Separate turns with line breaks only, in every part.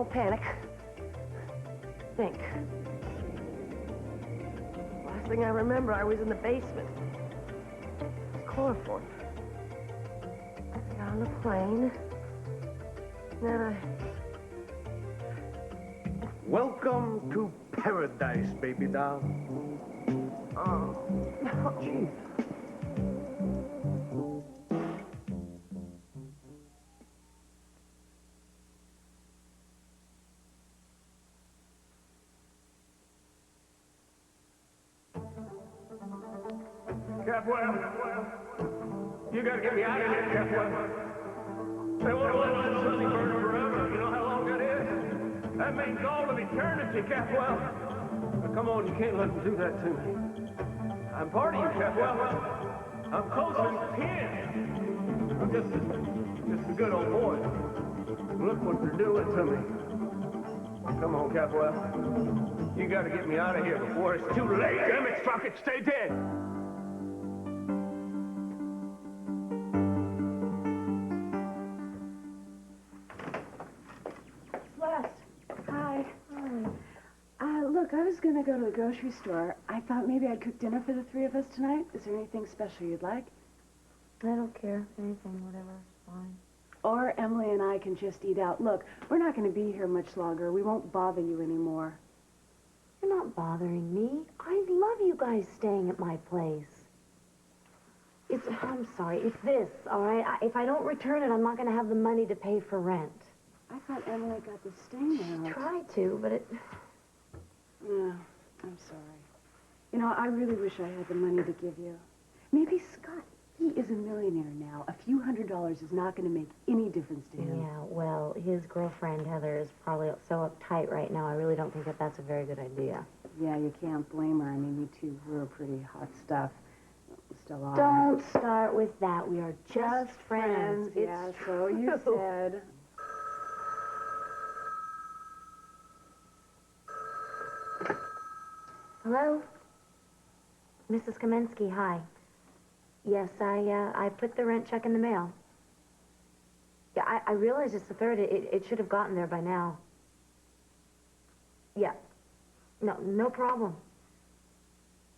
Don't panic. Think. Last thing I remember, I was in the basement. Chloroform. I got on the plane. Then I...
Welcome to paradise, baby doll.
Oh, no.
Gee.
Capwell, you gotta get me out of here, Capwell. They won't let this silly burn forever. You know how long that is? That means all of eternity, Capwell. But come on, you can't let them do that to me. I'm part of you, Capwell. I'm closer than kin. I'm just a good old boy. Look what they're doing to me. Come on, Capwell. You gotta get me out of here before it's too late. Damn it, Sprocket, stay dead.
Look, I was gonna go to the grocery store. I thought maybe I'd cook dinner for the three of us tonight. Is there anything special you'd like?
I don't care. Anything, whatever, fine.
Or Emily and I can just eat out. Look, we're not gonna be here much longer. We won't bother you anymore.
You're not bothering me. I love you guys staying at my place. I'm sorry, it's this, all right? If I don't return it, I'm not gonna have the money to pay for rent.
I thought Emily got the stain out.
Tried to, but it...
Yeah, I'm sorry. You know, I really wish I had the money to give you. Maybe Scott, he is a millionaire now. A few $100s is not going to make any difference to him.
Yeah, well, his girlfriend, Heather, is probably so uptight right now. I really don't think that that's a very good idea.
Yeah, you can't blame her. I mean, you two were pretty hot stuff. Still are.
Don't start with that. We are just friends.
Yeah, so you said.
Hello? Mrs. Kamensky, hi. Yes, I put the rent check in the mail. Yeah, I realize it's the 3rd. It should have gotten there by now. Yeah. No problem.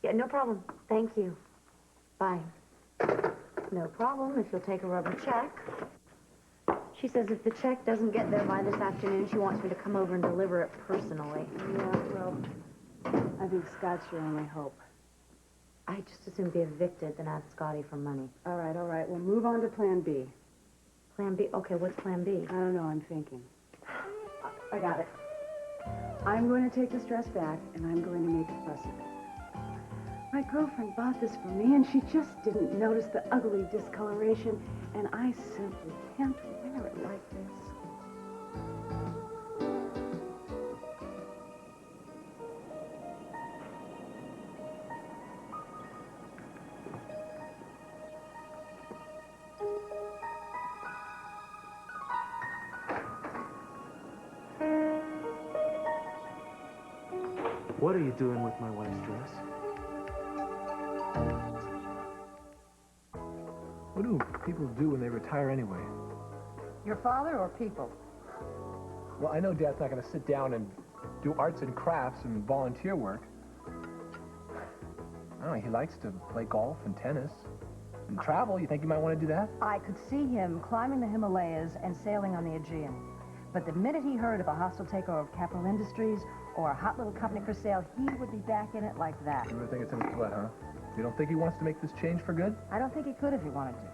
Yeah, no problem. Thank you. Bye. No problem if you'll take a rubber check. She says if the check doesn't get there by this afternoon, she wants me to come over and deliver it personally.
Yeah, well... I think Scott's your only hope.
I just as soon be evicted than ask Scotty for money.
All right. We'll move on to Plan B.
Plan B? Okay, what's Plan B?
I don't know. I'm thinking. I got it. I'm going to take this dress back, and I'm going to make a fuss of it. My girlfriend bought this for me, and she just didn't notice the ugly discoloration, and I simply can't wear it like this.
What are you doing with my wife's dress? What do people do when they retire anyway?
Your father or people?
Well, I know Dad's not going to sit down and do arts and crafts and volunteer work. I don't know, he likes to play golf and tennis and travel. You think he might want to do that?
I could see him climbing the Himalayas and sailing on the Aegean. But the minute he heard of a hostile takeover of Capital Industries or a hot little company for sale, he would be back in it like that.
You really think it's in his blood, huh? You don't think he wants to make this change for good?
I don't think he could if he wanted to.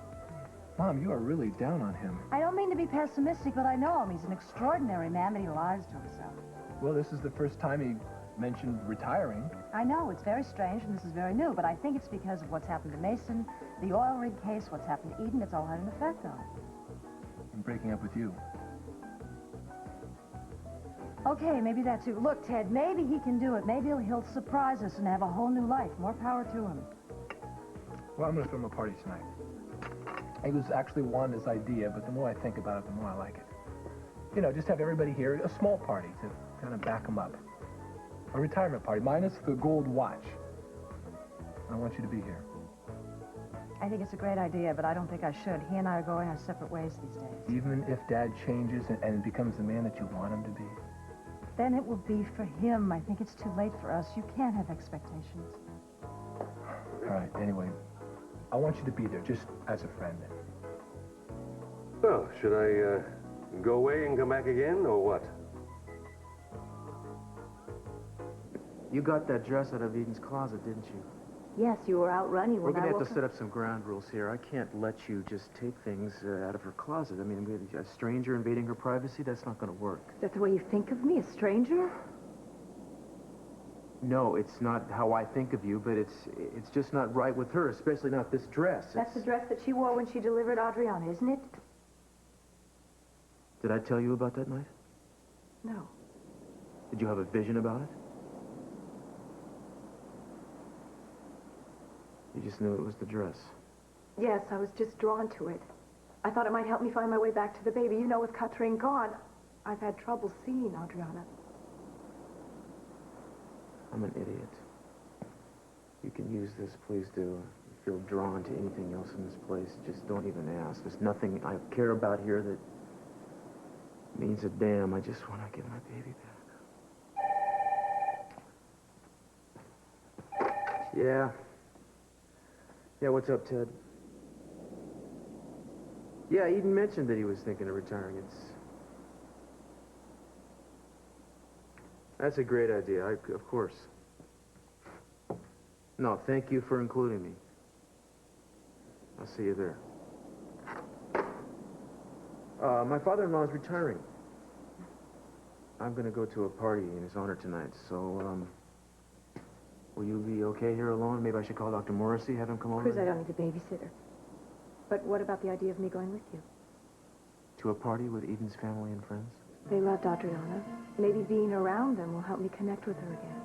Mom, you are really down on him.
I don't mean to be pessimistic, but I know him. He's an extraordinary man, but he lies to himself.
Well, this is the first time he mentioned retiring.
I know, it's very strange, and this is very new, but I think it's because of what's happened to Mason, the oil rig case, what's happened to Eden. It's all had an effect on him.
I'm breaking up with you.
Okay, maybe that too. Look, Ted, maybe he can do it. Maybe he'll surprise us and have a whole new life. More power to him.
Well, I'm going to throw him a party tonight. It was actually Wanda's idea, but the more I think about it, the more I like it. You know, just have everybody here, a small party to kind of back him up. A retirement party, minus the gold watch. I want you to be here.
I think it's a great idea, but I don't think I should. He and I are going our separate ways these days.
Even if Dad changes and becomes the man that you want him to be?
Then it will be for him. I think it's too late for us. You can't have expectations.
All right, anyway, I want you to be there, just as a friend.
Well, should I go away and come back again, or what?
You got that dress out of Eden's closet, didn't you?
Yes, you were out running
We're
when
going
I
to have
woke
to set up some ground rules here. I can't let you just take things out of her closet. I mean, a stranger invading her privacy, that's not going to work.
Is that the way you think of me, a stranger?
No, it's not how I think of you, but it's just not right with her, especially not this dress.
That's the dress that she wore when she delivered Adriana, isn't it?
Did I tell you about that night?
No.
Did you have a vision about it? You just knew it was the dress.
Yes, I was just drawn to it. I thought it might help me find my way back to the baby. You know, with Katrine gone, I've had trouble seeing Adriana.
I'm an idiot. You can use this, please do. If you feel drawn to anything else in this place, just don't even ask. There's nothing I care about here that means a damn. I just want to get my baby back. Yeah. Yeah, what's up, Ted? Yeah, Eden mentioned that he was thinking of retiring. That's a great idea, of course. No, thank you for including me. I'll see you there. My father-in-law is retiring. I'm going to go to a party in his honor tonight, so, will you be okay here alone? Maybe I should call Dr. Morrissey, have him come over?
Cruz, I don't need a babysitter. But what about the idea of me going with you?
To a party with Eden's family and friends?
They loved Adriana. Maybe being around them will help me connect with her again.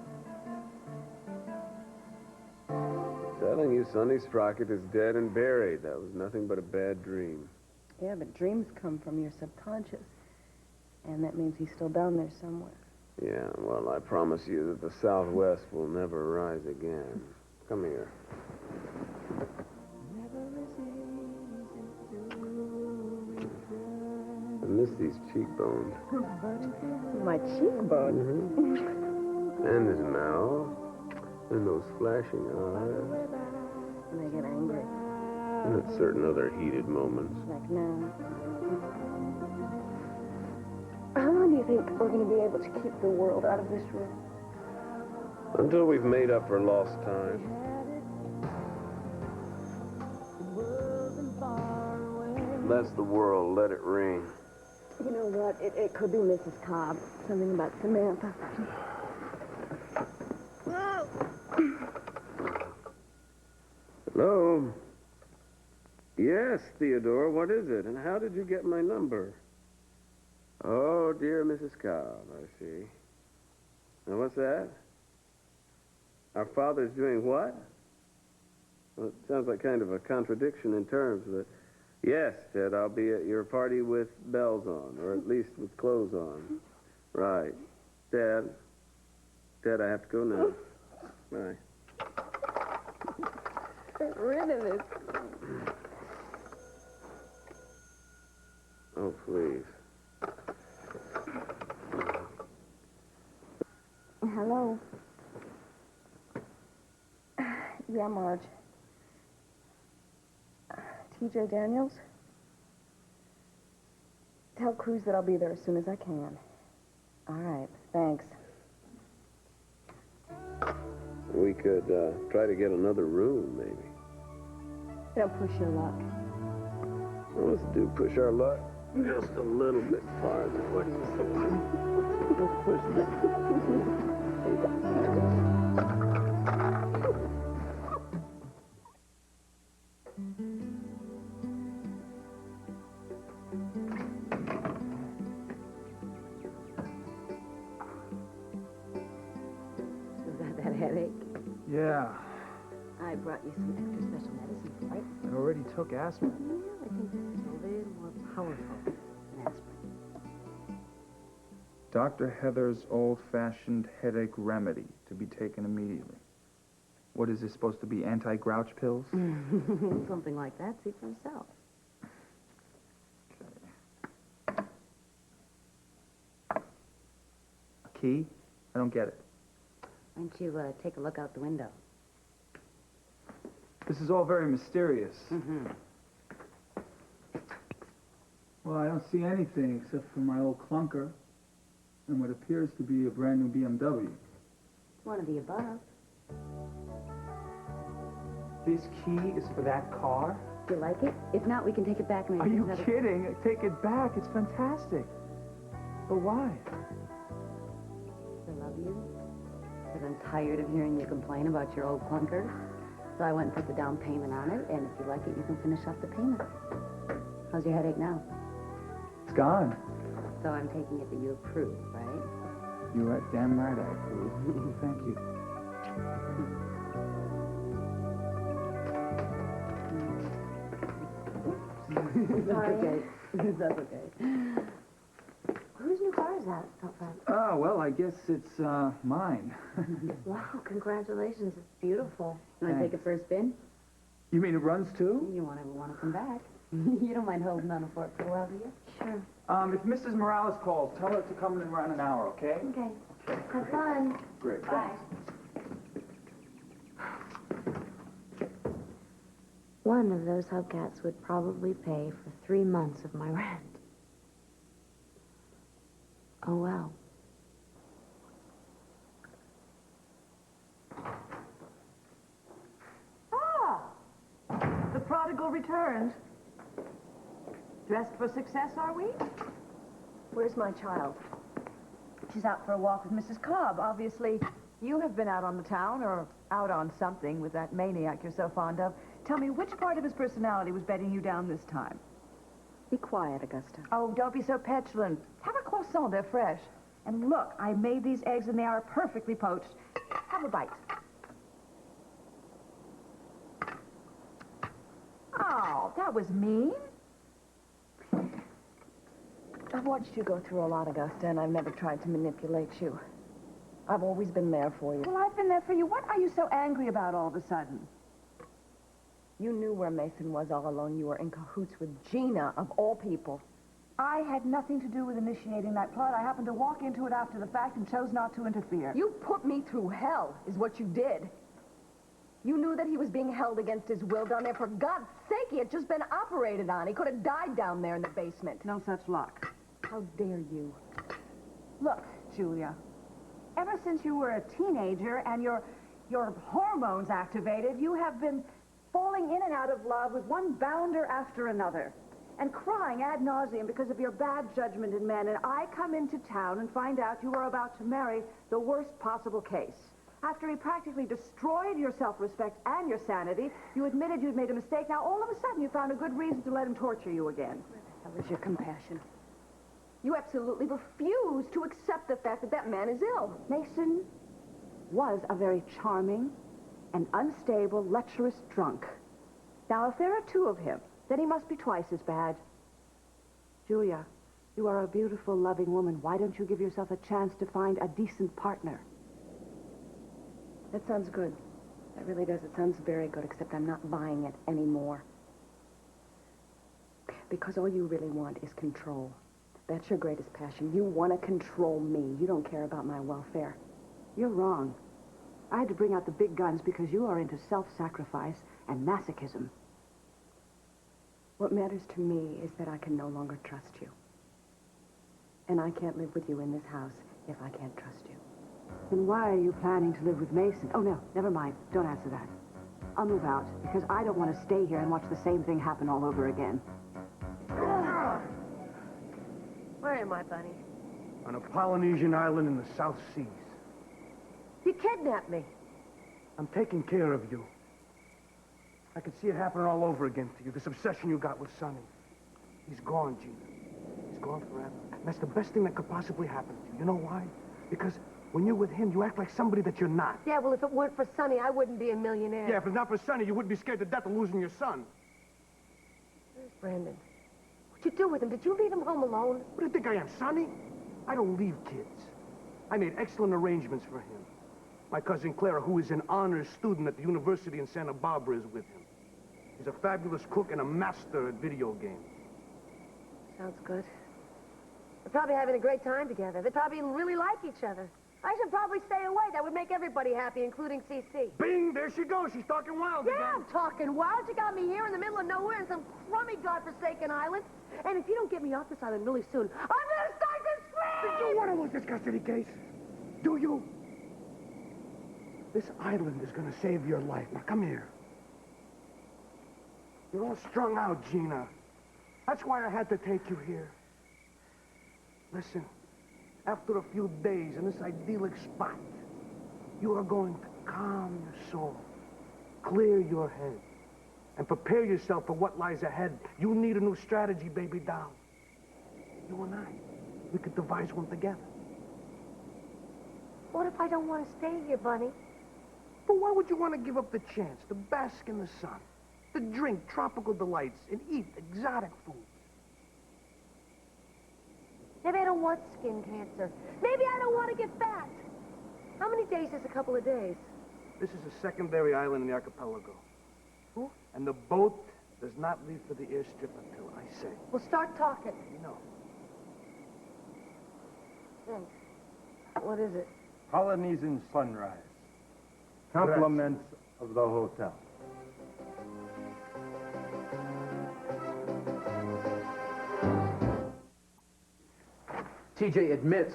Telling you, Sonny Sprocket is dead and buried. That was nothing but a bad dream.
Yeah, but dreams come from your subconscious. And that means he's still down there somewhere.
Yeah, well, I promise you that the Southwest will never rise again. Come here. I miss these cheekbones.
My cheekbone.
And his mouth. And those flashing eyes.
And I get angry.
And at certain other heated moments.
Like now. How long do you think we're going to be able to keep the world out of this room?
Until we've made up for lost time. Bless the world, let it ring.
You know what? It could be Mrs. Cobb. Something about Samantha.
Hello? Yes, Theodore, what is it? And how did you get my number? Oh, dear Mrs. Cobb, I see. Now, what's that? Our father's doing what? Well, it sounds like kind of a contradiction in terms, but yes, Ted, I'll be at your party with bells on, or at least with clothes on. Right. Ted, I have to go now. Bye.
Get rid of this.
Oh, please.
Hello. Yeah, Marge. TJ Daniels? Tell Cruz that I'll be there as soon as I can. All right, thanks.
We could try to get another room, maybe.
Don't push your luck.
Well, let's push our luck just a little bit farther. What do you say? Let's push that.
Is that headache?
Yeah,
I brought you some extra special medicine for it.
I already took aspirin.
Well, I think this is a little more powerful than aspirin.
Dr. Heather's old-fashioned headache remedy to be taken immediately. What is this supposed to be, anti-grouch pills?
Something like that. See for yourself.
A key? I don't get it.
Why don't you take a look out the window?
This is all very mysterious.
Mm-hmm.
Well, I don't see anything except for my old clunker and what appears to be a brand new BMW.
One of the above.
This key is for that car?
Do you like it? If not, we can take it back and
Are
maybe
you
another...
kidding? Take it back. It's fantastic. But why?
I love you. Because I'm tired of hearing you complain about your old clunker. So I went and put the down payment on it, and if you like it, you can finish off the payment. How's your headache now?
It's gone.
So I'm taking it that you approve, right?
You're right. Damn right I approve. Thank you.
That's okay. That's okay. Whose new car is that out front?
Oh, well, I guess it's, mine.
Wow, congratulations. It's beautiful. You want to take it for a spin?
You mean it runs too?
You won't ever want to come back. You don't mind holding on for it for a while, do you? Sure.
If Mrs. Morales calls, tell her to come in around an hour, okay?
Okay. Have fun.
Great.
Bye. One of those hubcaps would probably pay for 3 months of my rent. Oh, well.
Ah! The prodigal returned. Dressed for success, are we?
Where's my child?
She's out for a walk with Mrs. Cobb. Obviously, you have been out on the town or out on something with that maniac you're so fond of. Tell me, which part of his personality was bedding you down this time?
Be quiet, Augusta.
Oh, don't be so petulant. Have a croissant, they're fresh. And look, I made these eggs and they are perfectly poached. Have a bite. Oh, that was mean.
I've watched you go through a lot, Augusta, and I've never tried to manipulate you. I've always been there for you.
Well, I've been there for you. What are you so angry about all of a sudden?
You knew where Mason was all along. You were in cahoots with Gina, of all people.
I had nothing to do with initiating that plot. I happened to walk into it after the fact and chose not to interfere.
You put me through hell, is what you did. You knew that he was being held against his will down there. For God's sake, he had just been operated on. He could have died down there in the basement.
No such luck.
How dare you?
Look, Julia, ever since you were a teenager and your hormones activated, you have been falling in and out of love with one bounder after another and crying ad nauseum because of your bad judgment in men. And I come into town and find out you are about to marry the worst possible case. After he practically destroyed your self-respect and your sanity, you admitted you'd made a mistake. Now, all of a sudden, you found a good reason to let him torture you again.
Where the hell is your compassion? You absolutely refuse to accept the fact that that man is ill.
Mason was a very charming and unstable, lecherous drunk. Now, if there are two of him, then he must be twice as bad. Julia, you are a beautiful, loving woman. Why don't you give yourself a chance to find a decent partner?
That sounds good. That really does. It sounds very good, except I'm not buying it anymore. Because all you really want is control. That's your greatest passion. You want to control me. You don't care about my welfare.
You're wrong. I had to bring out the big guns because you are into self-sacrifice and masochism.
What matters to me is that I can no longer trust you. And I can't live with you in this house if I can't trust you.
Then why are you planning to live with Mason? Oh, no, never mind. Don't answer that. I'll move out because I don't want to stay here and watch the same thing happen all over again.
Where am I, Bunny?
On a Polynesian island in the South Seas.
He kidnapped me.
I'm taking care of you. I can see it happening all over again to you, this obsession you got with Sonny. He's gone, Gina. He's gone forever. And that's the best thing that could possibly happen to you. You know why? Because when you're with him, you act like somebody that you're not.
Yeah, well, if it weren't for Sonny, I wouldn't be a millionaire.
Yeah, if it's not for Sonny, you wouldn't be scared to death of losing your son.
Where's Brandon? What'd you do with him? Did you leave him home alone?
What do you think I am, Sonny? I don't leave kids. I made excellent arrangements for him. My cousin Clara, who is an honors student at the university in Santa Barbara, is with him. He's a fabulous cook and a master at video games.
Sounds good. They're probably having a great time together. They probably really like each other. I should probably stay away. That would make everybody happy, including CC.
Bing! There she goes. She's talking wild
Yeah,
again.
I'm talking wild. You got me here in the middle of nowhere in some crummy, godforsaken island. And if you don't get me off this island really soon, I'm gonna start to scream!
Did you want to lose this custody case? Do you? This island is going to save your life. Now, come here. You're all strung out, Gina. That's why I had to take you here. Listen, after a few days in this idyllic spot, you are going to calm your soul, clear your head, and prepare yourself for what lies ahead. You need a new strategy, baby doll. You and I, we could devise one together.
What if I don't want to stay here, Bunny?
But why would you want to give up the chance to bask in the sun, to drink tropical delights, and eat exotic foods?
Maybe I don't want skin cancer. Maybe I don't want to get fat. How many days is a couple of days?
This is a secondary island in the archipelago.
Who?
And the boat does not leave for the airstrip until I say.
Well, start talking.
No.
Thanks. What is it?
Polynesian sunrise. Compliments of the hotel.
TJ admits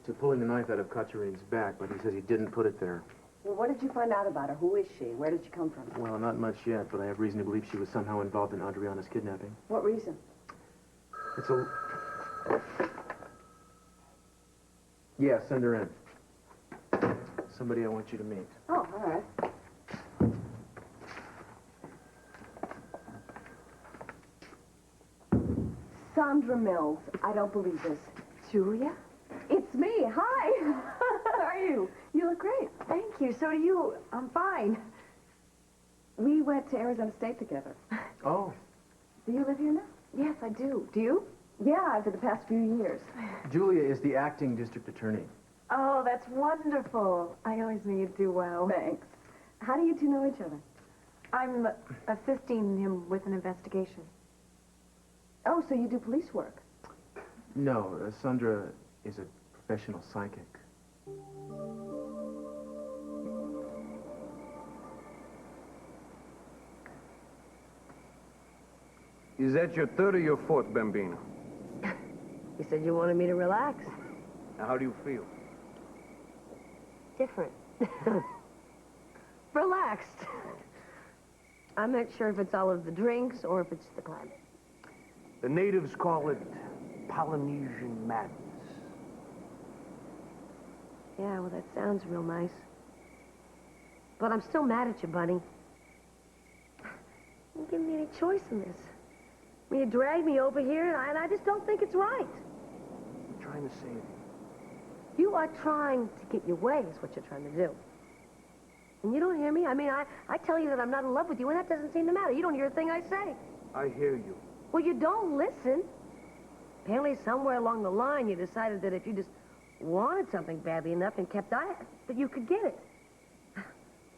to pulling the knife out of Katerina's back, but he says he didn't put it there.
Well, what did you find out about her? Who is she? Where did she come from?
Well, not much yet, but I have reason to believe she was somehow involved in Adriana's kidnapping.
What reason?
It's a... Yeah, send her in. Somebody I want you to meet.
Oh, all right. Sandra Mills. I don't believe this.
Julia?
It's me. Hi. How are you? You look great.
Thank you. So do you. I'm fine.
We went to Arizona State together.
Oh.
Do you live here now?
Yes, I do. Do you?
Yeah, for the past few years.
Julia is the acting district attorney.
Oh, that's wonderful. I always knew you'd do well.
Thanks. How do you two know each other?
I'm assisting him with an investigation.
Oh, so you do police work?
No, Sandra is a professional psychic.
Is that your third or your fourth, Bambino?
You said you wanted me to relax.
Now, how do you feel?
Different. Relaxed. I'm not sure if it's all of the drinks or if it's the climate.
The natives call it Polynesian madness.
Yeah, well, that sounds real nice. But I'm still mad at you, Bunny. You didn't give me any choice in this. I mean, you dragged me over here, and I just don't think it's right.
I'm trying to save you.
You are trying to get your way, is what you're trying to do. And you don't hear me? I mean, I tell you that I'm not in love with you, and that doesn't seem to matter. You don't hear a thing I say.
I hear you.
Well, you don't listen. Apparently, somewhere along the line, you decided that if you just wanted something badly enough and kept at it, that you could get it.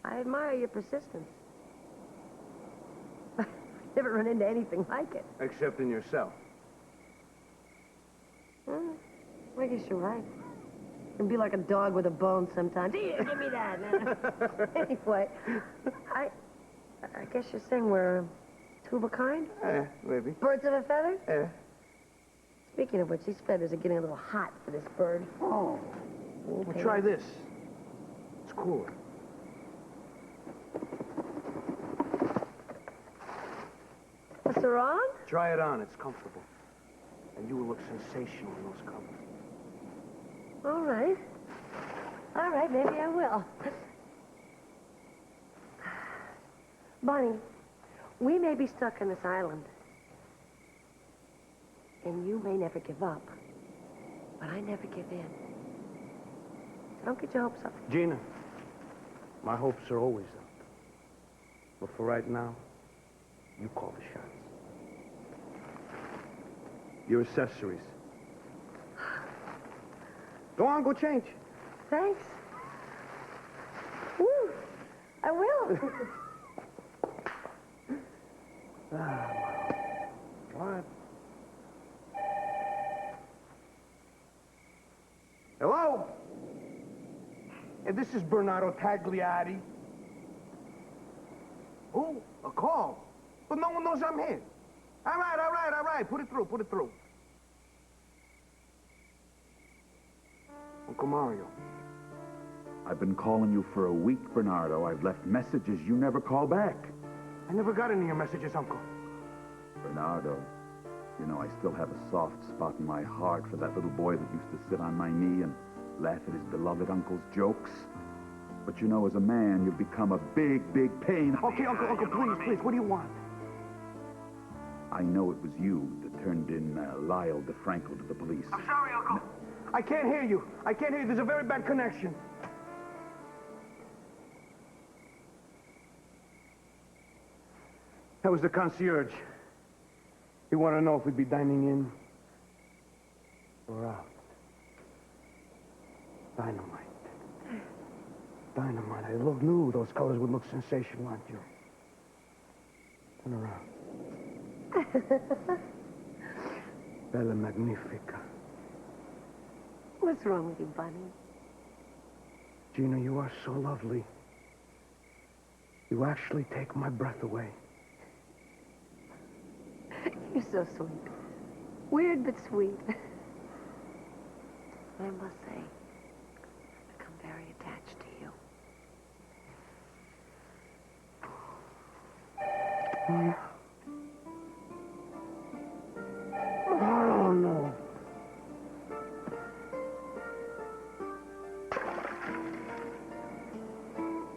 I admire your persistence. Never run into anything like it.
Except in yourself.
I guess you're right. You can be like a dog with a bone sometimes. Here, give me that. Anyway, I guess you're saying we're two of a kind?
Maybe.
Birds of a feather? Speaking of which, these feathers are getting a little hot for this bird.
Oh. Well, try this. It's cooler.
A sarong?
Try it on. It's comfortable. And you will look sensational in those covers.
All right. All right, maybe I will. Bonnie, we may be stuck on this island. And you may never give up. But I never give in. So don't get your hopes up.
Gina, my hopes are always up. But for right now, you call the shots. Your accessories. Go on, go change.
Thanks. I will.
What? Hello? And this is Bernardo Tagliati. Oh, a call. But no one knows I'm here. All right. Put it through. Uncle Mario.
I've been calling you for a week, Bernardo. I've left messages. You never call back.
I never got any of your messages, Uncle.
Bernardo, you know, I still have a soft spot in my heart for that little boy that used to sit on my knee and laugh at his beloved uncle's jokes. But you know, as a man, you've become a big, big pain.
Okay, Uncle, please, what do you want?
I know it was you that turned in Lyle DeFranco to the police.
I'm sorry, Uncle. No. I can't hear you. There's a very bad connection. That was the concierge. He wanted to know if we'd be dining in or out. Dynamite. I knew those colors would look sensational on you. Turn around. Bella Magnifica.
What's wrong with you, Bunny?
Gina, you are so lovely. You actually take my breath away.
You're so sweet. Weird, but sweet. I must say, I've become very attached to you.
Oh, no.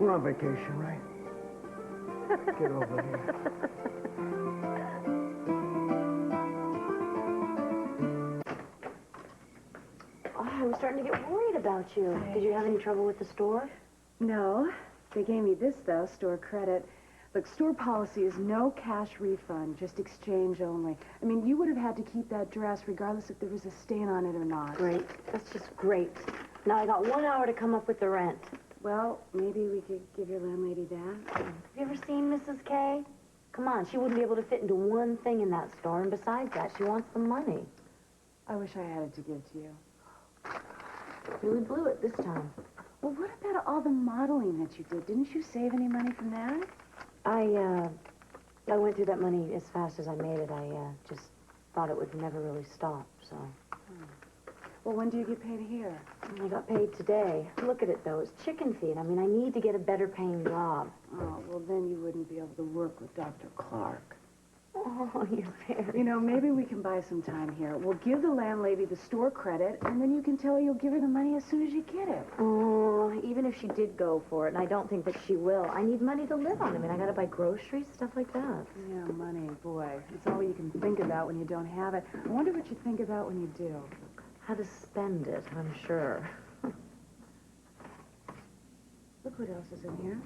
We're on vacation, right? Get over here.
I was starting to get worried about you. Did you have any trouble with the store?
No. They gave me this, though, store credit. Look, store policy is no cash refund, just exchange only. I mean, you would have had to keep that dress regardless if there was a stain on it or not.
Great. That's just great. Now I got 1 hour to come up with the rent.
Well, maybe we could give your landlady that.
Have you ever seen Mrs. K? Come on, she wouldn't be able to fit into one thing in that store, and besides that, she wants the money.
I wish I had it to give to you.
Really blew it this time.
Well, what about all the modeling that you did? Didn't you save any money from that?
I went through that money as fast as I made it. I just thought it would never really stop, so.
Well, when do you get paid here?
I got paid today. Look at it, though. It's chicken feed. I mean, I need to get a better paying job.
Oh, well, then you wouldn't be able to work with Dr. Clark.
Oh, you're very...
You know, maybe we can buy some time here. We'll give the landlady the store credit, and then you can tell her you'll give her the money as soon as you get it.
Oh, even if she did go for it, and I don't think that she will, I need money to live on. I mean, I gotta buy groceries, stuff like that.
Yeah, money, boy. It's all you can think about when you don't have it. I wonder what you think about when you do.
How to spend it, I'm sure.
Look what else is in here.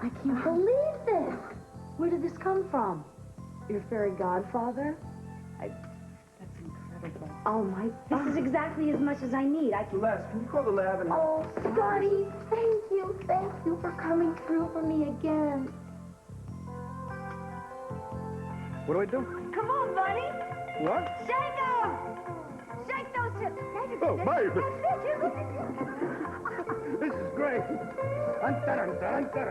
I can't believe this. Where did this come from?
Your fairy godfather? That's incredible.
Oh, my, this is exactly as much as I need.
Celeste, can you call the lab and...
Oh, Scotty, thank you for coming through for me again.
What do I do?
Come on, Bunny.
What?
Shake 'em! Shake those hips.
Oh, baby. This is great.
Come on, Bunny, you can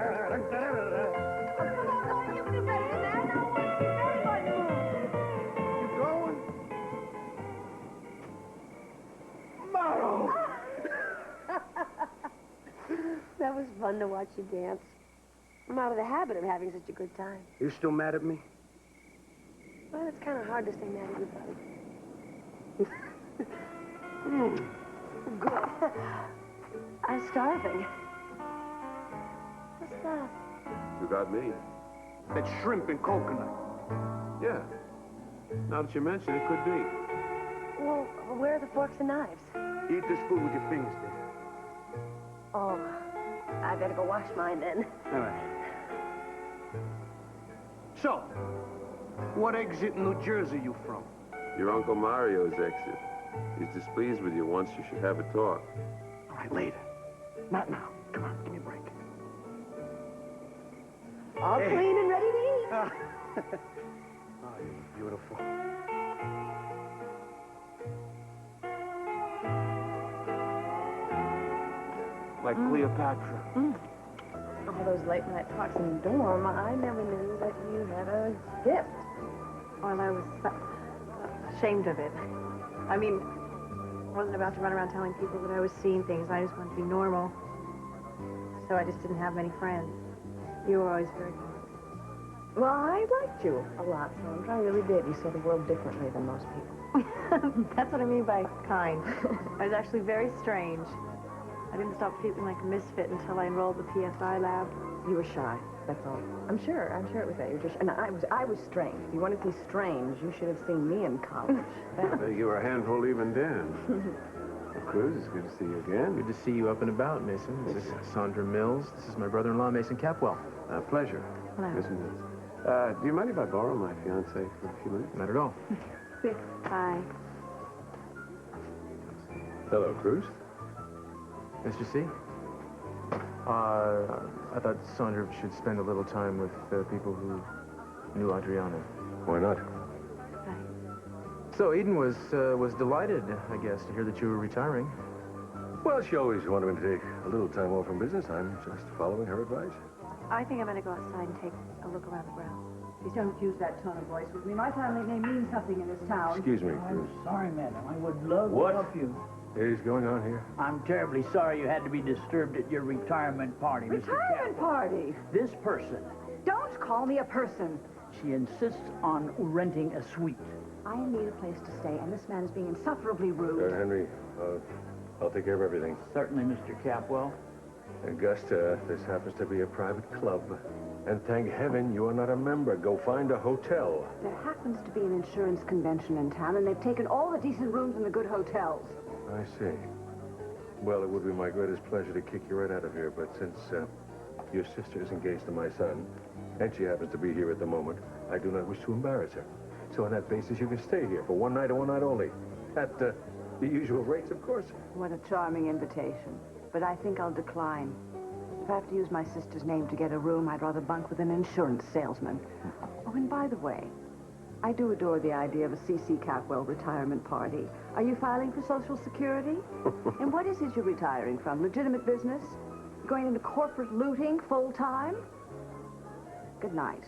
better than that. I want to see everybody move.
You going? Maro!
That was fun to watch you dance. I'm out of the habit of having such a good time.
You still mad at me?
Well, it's kind of hard to stay mad at you, buddy. Good. I'm starving. What's that?
You got me.
That shrimp and coconut.
Yeah. Now that you mention it, could be.
Well, where are the forks and knives?
Eat this food with your fingers, dear.
Oh, I better go wash mine then.
All right. So, what exit in New Jersey you from?
Your Uncle Mario's exit. He's displeased with you. Once you should have a talk.
All right, later. Not now. Come on, give me a break.
All clean and ready to eat.
Oh, you're beautiful.
Like Cleopatra.
All those late night talks in the dorm, I never knew that you had a gift.
Well, I was ashamed of it. I mean, I wasn't about to run around telling people that I was seeing things. I just wanted to be normal. So I just didn't have many friends. You were always very kind.
Well, I liked you a lot, Sandra. I really did. You saw the world differently than most people.
That's what I mean by kind. I was actually very strange. I didn't stop feeling like a misfit until I enrolled the PSI lab.
You were shy, that's all. I'm sure it was that. You were just, and I was strange. If you wanted to be strange, you should have seen me in college.
You were a handful even then. Well, Cruz, it's good to see you again.
Good to see you up and about, Mason. This is Sandra Mills. This is my brother-in-law, Mason Capwell.
Pleasure.
Hello.
Miss Mills. Do you mind if I borrow my fiancée for a few minutes?
Not at all.
Hi.
Hello, Cruz.
Nice to see you. I thought Sandra should spend a little time with people who knew Adriana.
Why not?
Hi.
So Eden was delighted, I guess, to hear that you were retiring.
Well, she always wanted me to take a little time off from business. I'm just following her advice.
I think I'm going to go outside and take a look around the grounds.
Please don't use that tone of voice with me. My family name means something in this town.
Excuse me,
I'm
Cruz.
sorry, madam. I would love
What?
to help you.
Is going on here?
I'm terribly sorry you had to be disturbed at your retirement party, Mr.
Retirement party?
This person,
Don't call me a person.
she insists on renting a suite.
I need a place to stay, and this man is being insufferably rude.
Henry, I'll take care of everything.
Certainly, Mr. Capwell.
Augusta, this happens to be a private club. And thank heaven you are not a member. Go find a hotel.
There happens to be an insurance convention in town, and they've taken all the decent rooms in the good hotels.
I see. Well, it would be my greatest pleasure to kick you right out of here, but since your sister is engaged to my son, and she happens to be here at the moment, I do not wish to embarrass her. So on that basis, you can stay here for one night and one night only. At the usual rates, of course.
What a charming invitation. But I think I'll decline. If I have to use my sister's name to get a room, I'd rather bunk with an insurance salesman. Oh, and by the way, I do adore the idea of a СиСи Capwell retirement party. Are you filing for Social Security? And what is it you're retiring from? Legitimate business? Going into corporate looting full-time? Good night.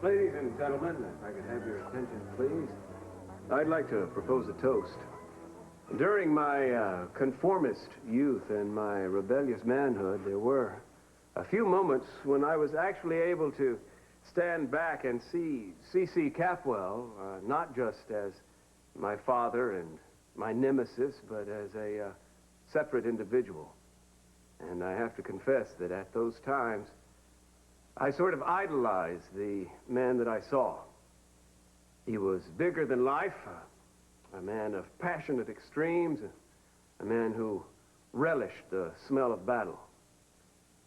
Ladies and gentlemen, if I could have your attention, please. I'd like to propose a toast. During my conformist youth and my rebellious manhood, there were a few moments when I was actually able to stand back and see СиСи Capwell, not just as my father and my nemesis, but as a separate individual. And I have to confess that at those times, I sort of idolized the man that I saw. He was bigger than life, a man of passionate extremes, a man who relished the smell of battle.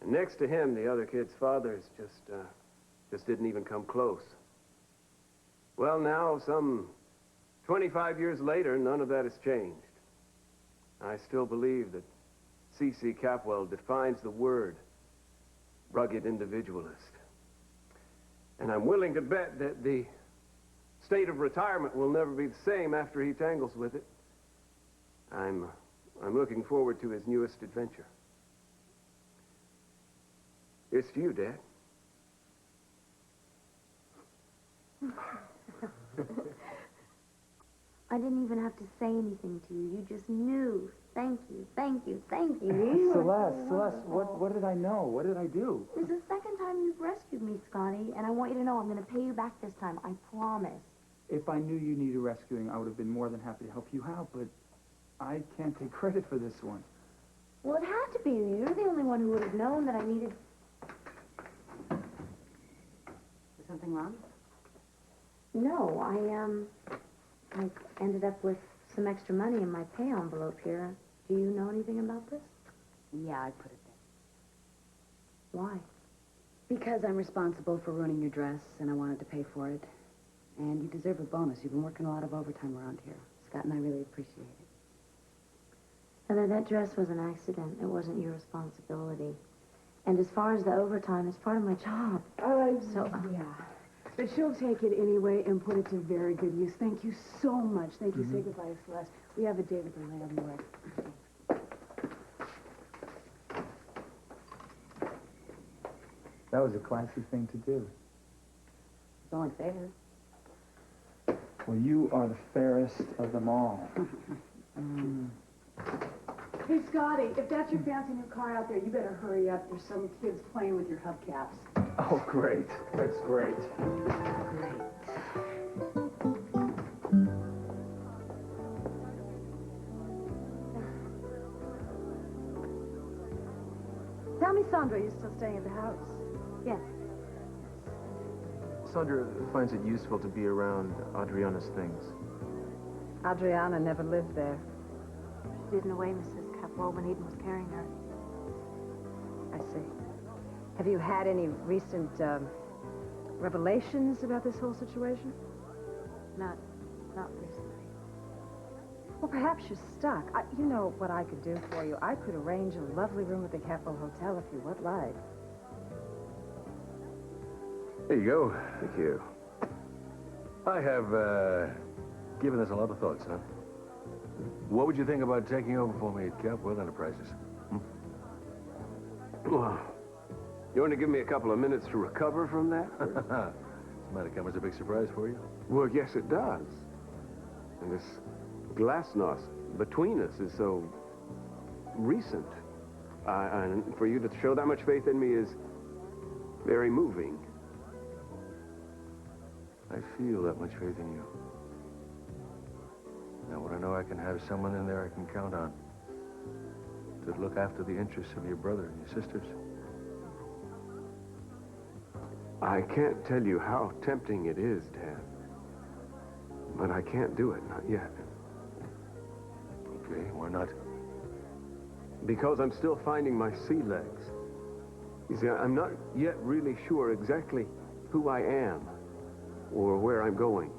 And next to him, the other kid's fathers just didn't even come close. Well, now, some 25 years later, none of that has changed. I still believe that СиСи Capwell defines the word rugged individualist. And I'm willing to bet that the state of retirement will never be the same after he tangles with it. I'm looking forward to his newest adventure. It's to you, Dad.
I didn't even have to say anything to you. You just knew. Thank you, thank you, thank you.
Celeste, what did I know? What did I do?
This is the second time you've rescued me, Scotty, and I want you to know I'm going to pay you back this time. I promise.
If I knew you needed rescuing, I would have been more than happy to help you out, but I can't take credit for this one.
Well, it had to be you. You're the only one who would have known that I needed...
Is something wrong?
No, I ended up with some extra money in my pay envelope here. Do you know anything about this?
Yeah, I put it there.
Why?
Because I'm responsible for ruining your dress, and I wanted to pay for it.
And you deserve a bonus. You've been working a lot of overtime around here. Scott and I really appreciate it.
Heather, that dress was an accident. It wasn't your responsibility. And as far as the overtime, it's part of my job.
Yeah. But she'll take it anyway and put it to very good use. Thank you so much. Thank you. Say goodbye to Celeste. We have a date with the landlord.
That was a classy thing to do.
It's only fair.
Well, you are the fairest of them all.
Hey, Scotty, if that's your fancy new car out there, you better hurry up. There's some kids playing with your hubcaps.
Oh, great. That's great.
Great.
Tell me, Sandra, you're still staying at the house?
Yes.
Sandra finds it useful to be around Adriana's things.
Adriana never lived there.
She did in a way, Mrs. Capwell, when Eden was carrying her.
I see. Have you had any recent revelations about this whole situation?
Not recently.
Well, perhaps you're stuck. You know what I could do for you. I could arrange a lovely room at the Capwell Hotel if you would like.
There you go.
Thank you.
I have given this a lot of thought, son. What would you think about taking over for me at Capwell Enterprises?
Well, you want to give me a couple of minutes to recover from that?
This might have come as a big surprise for you.
Well, yes, it does. And this glasnost between us is so recent. And for you to show that much faith in me is very moving.
I feel that much faith in you. Now, when I know I can have someone in there I can count on to look after the interests of your brother and your sisters.
I can't tell you how tempting it is, Dad. But I can't do it, not yet.
Okay, why not?
Because I'm still finding my sea legs. You see, I'm not yet really sure exactly who I am or where I'm going.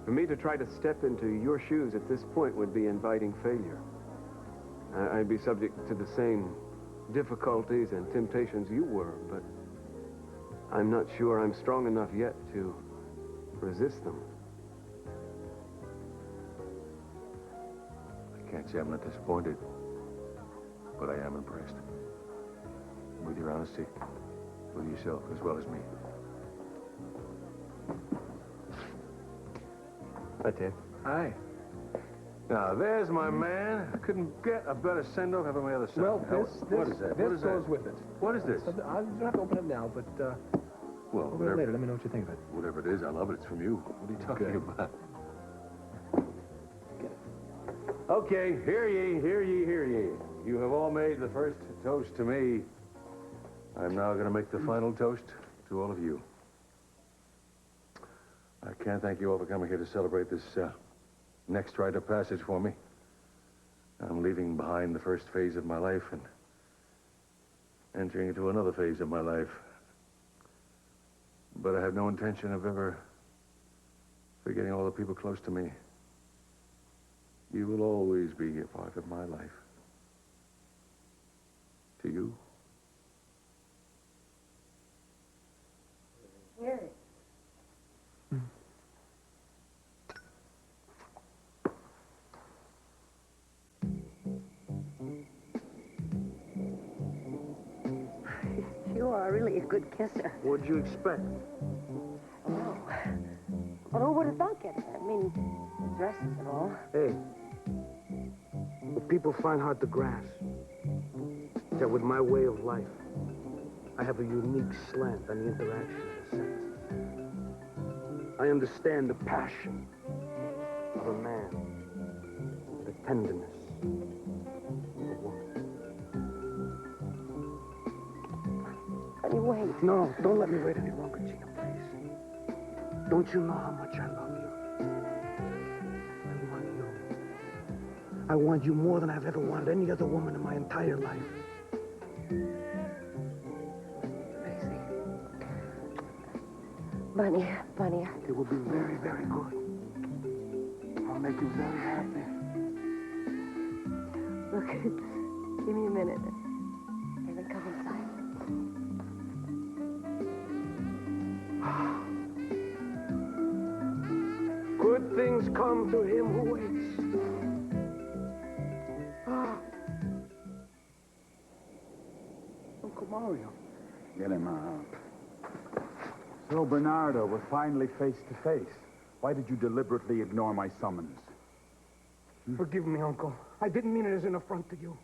For me to try to step into your shoes at this point would be inviting failure. I'd be subject to the same difficulties and temptations you were, but I'm not sure I'm strong enough yet to resist them.
I can't say I'm not disappointed, but I am impressed with your honesty, with yourself as well as me.
Hi, Ted.
Hi.
Now, there's my man. I couldn't get a better send-off on my other side.
Well,
What is that?
This goes with it.
What is this?
I don't have to open it now, but
Well,
open it later. Let me know what you think of it.
Whatever it is, I love it. It's from you. What are you talking about? Okay, hear ye, hear ye, hear ye. You have all made the first toast to me. I'm now going to make the final toast to all of you. I can't thank you all for coming here to celebrate this next rite of passage for me. I'm leaving behind the first phase of my life and entering into another phase of my life. But I have no intention of ever forgetting all the people close to me. You will always be a part of my life. To you.
Harry.
You are really a good kisser.
What'd you expect?
Oh. Well, who would have thunk it? I mean, dresses and all.
Hey, what people find hard to grasp is that with my way of life, I have a unique slant on the interaction of the senses. I understand the passion of a man, the tenderness of a woman.
Let me wait.
No, don't let me wait any longer, Gina, please. Don't you know how much I love you? I want you. I want you more than I've ever wanted any other woman in my entire life.
Bunny.
It will be very, very good. I'll make you very happy.
Look, give me a minute. And then come inside.
Good things come to him who waits. Uncle Mario.
Get him out. So, Bernardo, we're finally face to face. Why did you deliberately ignore my summons?
Forgive me, Uncle. I didn't mean it as an affront to you.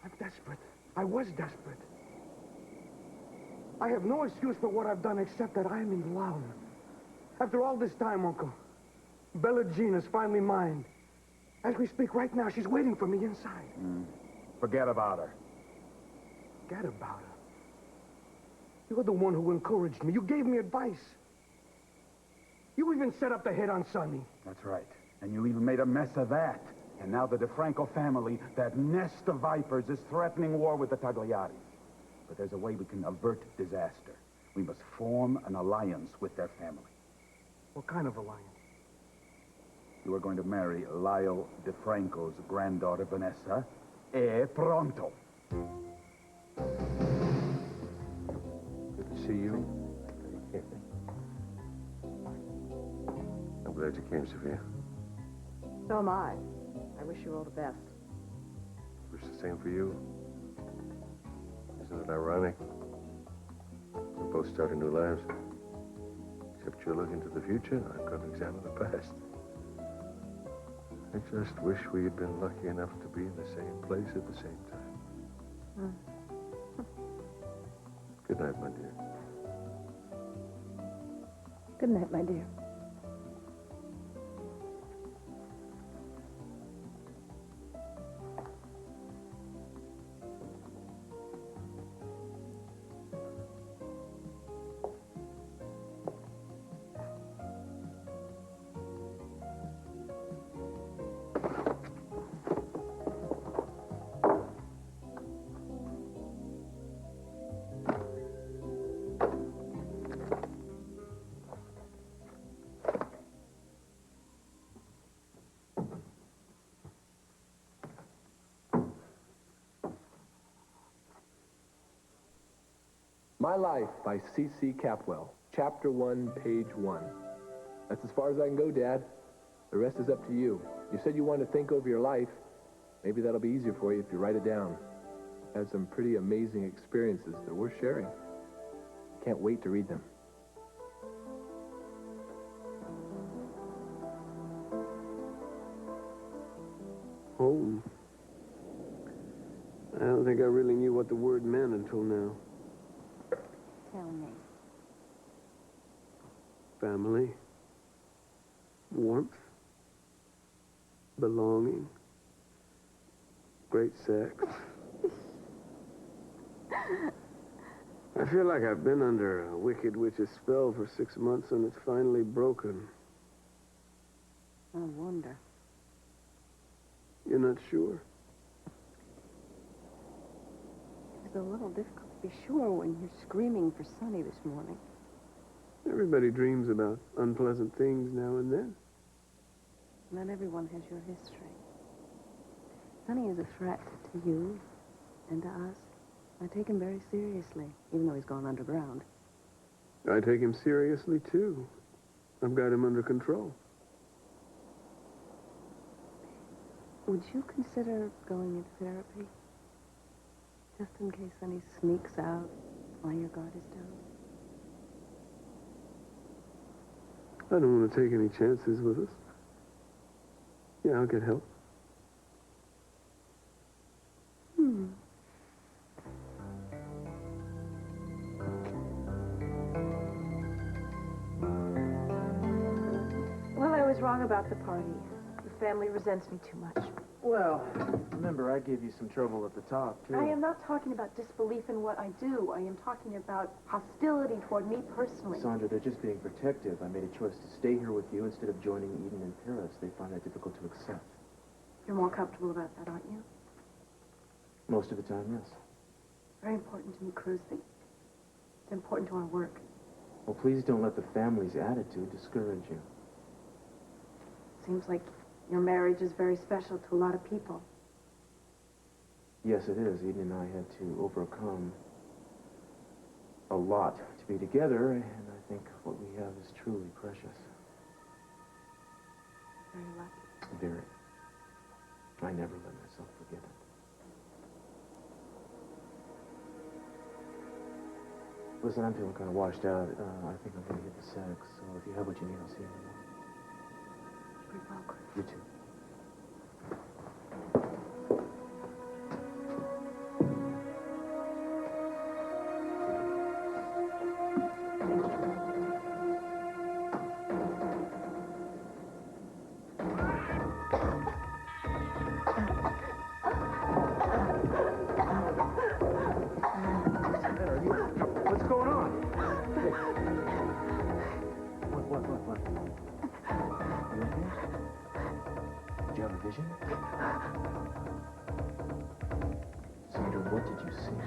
I'm desperate. I was desperate. I have no excuse for what I've done except that I'm in love. After all this time, Uncle, Bella Gina's finally mine. As we speak right now, she's waiting for me inside.
Forget about her.
Forget about her. You're the one who encouraged me. You gave me advice. You even set up the hit on Sonny.
That's right. And you even made a mess of that. And now the DeFranco family, that nest of vipers, is threatening war with the Tagliaris. But there's a way we can avert disaster. We must form an alliance with their family.
What kind of alliance?
You are going to marry Lyle DeFranco's granddaughter, Vanessa. Pronto.
Good to see you. I'm glad you came, Sophia.
So am I. I wish you all the best.
Wish the same for you. Isn't it ironic? We're both starting new lives. Except you're looking to the future, I'm going to examine the past. I just wish we had been lucky enough to be in the same place at the same time. Good night, my dear.
Good night, my dear.
My Life by C.C. Capwell, Chapter 1, Page 1. That's as far as I can go, Dad. The rest is up to you. You said you wanted to think over your life. Maybe that'll be easier for you if you write it down. I've had some pretty amazing experiences that are worth sharing. Can't wait to read them.
Home. I don't think I really knew what the word meant until now.
Tell me.
Family. Warmth. Belonging. Great sex. I feel like I've been under a wicked witch's spell for 6 months and it's finally broken.
I wonder.
You're not sure?
It's a little difficult to be sure when you're screaming for Sonny this morning.
Everybody dreams about unpleasant things now and then.
Not everyone has your history. Sonny is a threat to you and to us. I take him very seriously, even though he's gone underground.
I take him seriously, too. I've got him under control.
Would you consider going into therapy? Just in case Sonny sneaks out while your guard is down?
I don't want to take any chances with us. Yeah, I'll get help.
Well, I was wrong about the party. The family resents me too much.
Well, remember, I gave you some trouble at the top, too.
I am not talking about disbelief in what I do. I am talking about hostility toward me personally.
Sandra, they're just being protective. I made a choice to stay here with you instead of joining Eden in Paris. They find that difficult to accept.
You're more comfortable about that, aren't you?
Most of the time, yes.
Very important to me, Cruz. It's important to our work.
Well, please don't let the family's attitude discourage you.
Seems like your marriage is very special to a lot of people.
Yes, it is. Eden and I had to overcome a lot to be together, and I think what we have is truly precious.
Very lucky.
Very. I never let myself forget it. Listen, I'm feeling kind of washed out. I think I'm going to get the sex, so if you have what you need, I'll see you in the morning.
You're welcome.
You too.
What's going on? What?
You okay? Did you have a vision? Sandra, what did you see?